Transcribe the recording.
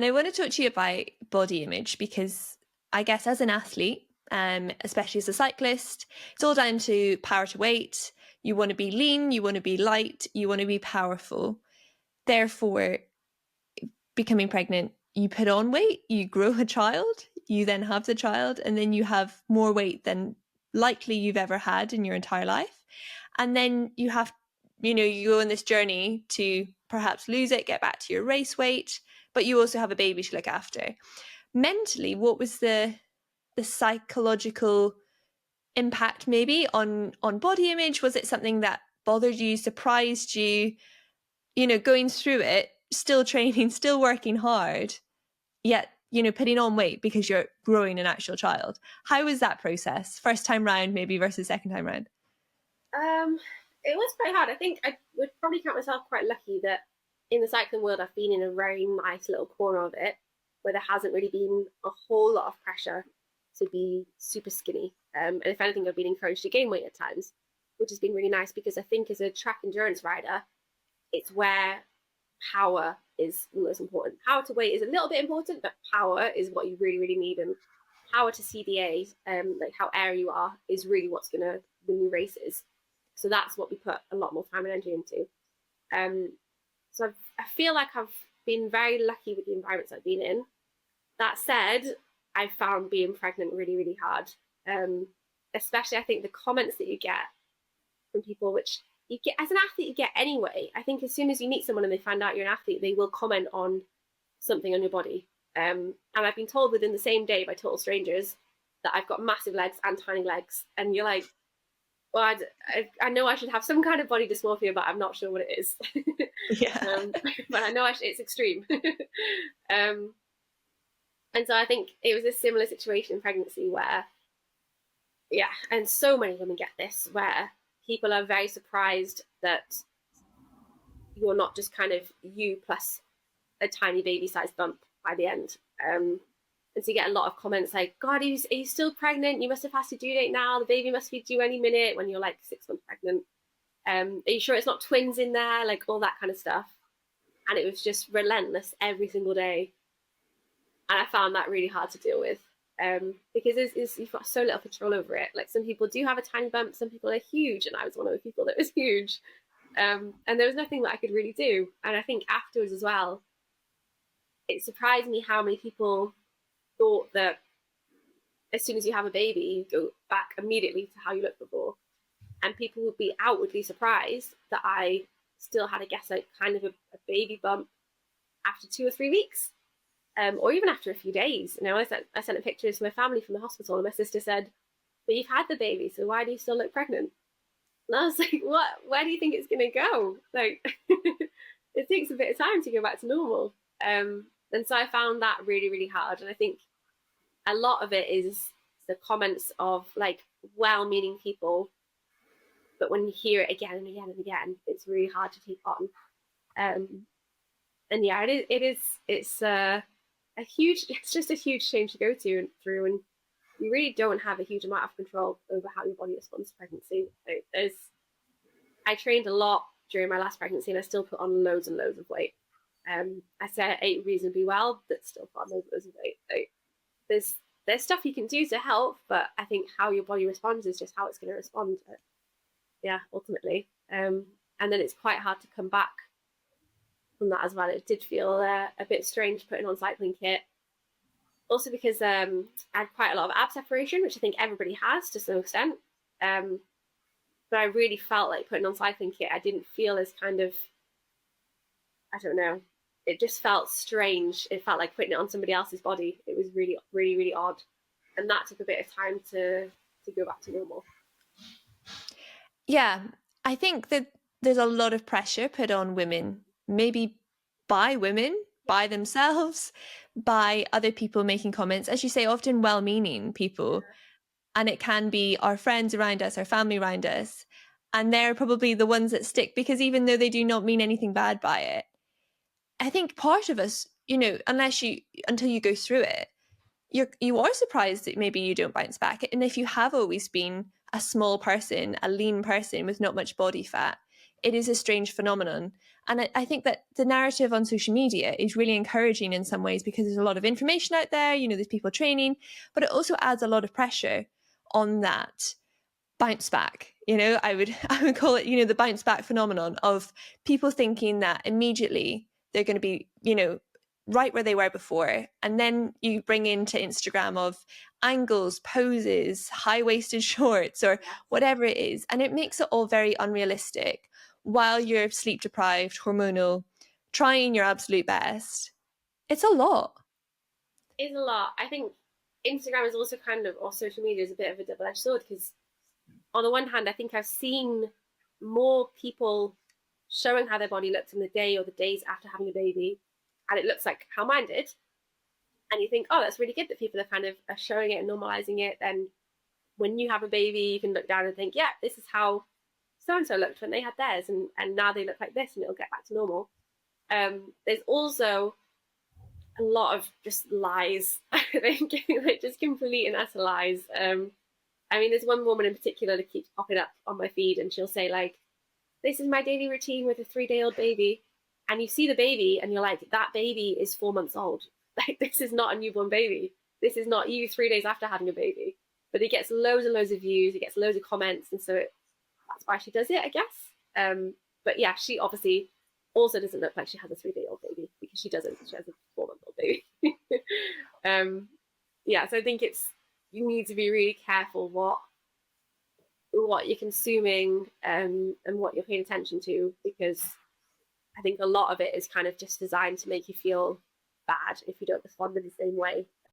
And I want to talk to you about body image because I guess as an athlete, especially as a cyclist, it's all down to power to weight. You want to be lean, you want to be light, you want to be powerful. Therefore, becoming pregnant, you put on weight, you grow a child, you then have the child, and then you have more weight than likely you've ever had in your entire life. And then you have, you go on this journey to perhaps lose it, get back to your race weight, but you also have a baby to look after. Mentally, what was the psychological impact maybe on body image? Was it something that bothered you, surprised you, going through it, still training, still working hard, yet, putting on weight because you're growing an actual child? How was that process? First time round, maybe, versus second time round? Um, it was quite hard. I think I would probably count myself quite lucky that in the cycling world, I've been in a very nice little corner of it where there hasn't really been a whole lot of pressure to be super skinny. And if anything, I've been encouraged to gain weight at times, which has been really nice because I think as a track endurance rider, it's where power is the most important. Power to weight is a little bit important, but power is what you really, really need. And power to CDA, like how airy you are, is really what's going to win you races. So that's what we put a lot more time and energy into. I feel like I've been very lucky with the environments I've been in. That said, I found being pregnant really, really hard. Especially, I think the comments that you get from people, which you get as an athlete, you get anyway. I think as soon as you meet someone and they find out you're an athlete, they will comment on something on your body. And I've been told within the same day by total strangers that I've got massive legs and tiny legs. And you're like, well, I know I should have some kind of body dysmorphia, but I'm not sure what it is. Yeah. But I know it's extreme. um, and so I think it was a similar situation in pregnancy where, yeah, and so many women get this, where people are very surprised that you're not just kind of you plus a tiny baby-sized bump by the end. And so you get a lot of comments like, God, are you still pregnant? You must have passed your due date now. The baby must be due any minute when you're like 6 months pregnant. Are you sure it's not twins in there? Like all that kind of stuff. And it was just relentless every single day. And I found that really hard to deal with because you've got so little control over it. Like some people do have a tiny bump, some people are huge. And I was one of the people that was huge. And there was nothing that I could really do. And I think afterwards as well, it surprised me how many people thought that as soon as you have a baby, you go back immediately to how you looked before. And people would be outwardly surprised that I still had, I guess, like kind of a baby bump after 2 or 3 weeks, or even after a few days. I sent a picture to my family from the hospital, and my sister said, "But you've had the baby, so why do you still look pregnant?" And I was like, "What? Where do you think it's going to go? Like, it takes a bit of time to go back to normal." And so I found that really, really hard. And I think a lot of it is the comments of like well-meaning people, but when you hear it again and again and again, it's really hard to take on. And yeah, it's a huge, it's just a huge change to go through, and you really don't have a huge amount of control over how your body responds to pregnancy. I trained a lot during my last pregnancy, and I still put on loads and loads of weight. I say I ate reasonably well, but still put on loads of weight. Like, there's stuff you can do to help, but I think how your body responds is just how it's going to respond. Yeah, ultimately. And then it's quite hard to come back from that as well. It did feel a bit strange putting on cycling kit. Also because I had quite a lot of ab separation, which I think everybody has to some extent. But I really felt like putting on cycling kit, I didn't feel as kind of, I don't know, it just felt strange. It felt like putting it on somebody else's body. It was really, really, really odd. And that took a bit of time to go back to normal. Yeah, I think that there's a lot of pressure put on women, maybe by women, by themselves, by other people making comments, as you say, often well-meaning people. And it can be our friends around us, our family around us. And they're probably the ones that stick because even though they do not mean anything bad by it, I think part of us, until you go through it, you are surprised that maybe you don't bounce back. And if you have always been a small person, a lean person with not much body fat, it is a strange phenomenon. And I think that the narrative on social media is really encouraging in some ways because there's a lot of information out there, there's people training, but it also adds a lot of pressure on that bounce back. I would call it, the bounce back phenomenon of people thinking that immediately they're going to be, right where they were before. And then you bring into Instagram of angles, poses, high-waisted shorts, or whatever it is. And it makes it all very unrealistic while you're sleep deprived, hormonal, trying your absolute best. It's a lot. It's a lot. I think Instagram is also kind of, or social media is a bit of a double-edged sword, because on the one hand, I think I've seen more people showing how their body looks in the day or the days after having a baby, and it looks like how mine did. And you think, oh, that's really good that people are kind of are showing it and normalizing it. Then when you have a baby, you can look down and think, yeah, this is how so-and-so looked when they had theirs, and now they look like this, and it'll get back to normal. There's also a lot of just lies. I think like just complete and utter lies. I mean, there's one woman in particular that keeps popping up on my feed, and she'll say like, "This is my daily routine with a 3-day-old baby," and you see the baby, and you're like, "That baby is 4 months old. Like, this is not a newborn baby. This is not you 3 days after having a baby." But it gets loads and loads of views. It gets loads of comments, and so that's why she does it, I guess. But yeah, she obviously also doesn't look like she has a 3-day-old baby, because she doesn't. She has a 4-month-old baby. Yeah, so I think you need to be really careful what you're consuming, and what you're paying attention to, because I think a lot of it is kind of just designed to make you feel bad if you don't respond in the same way.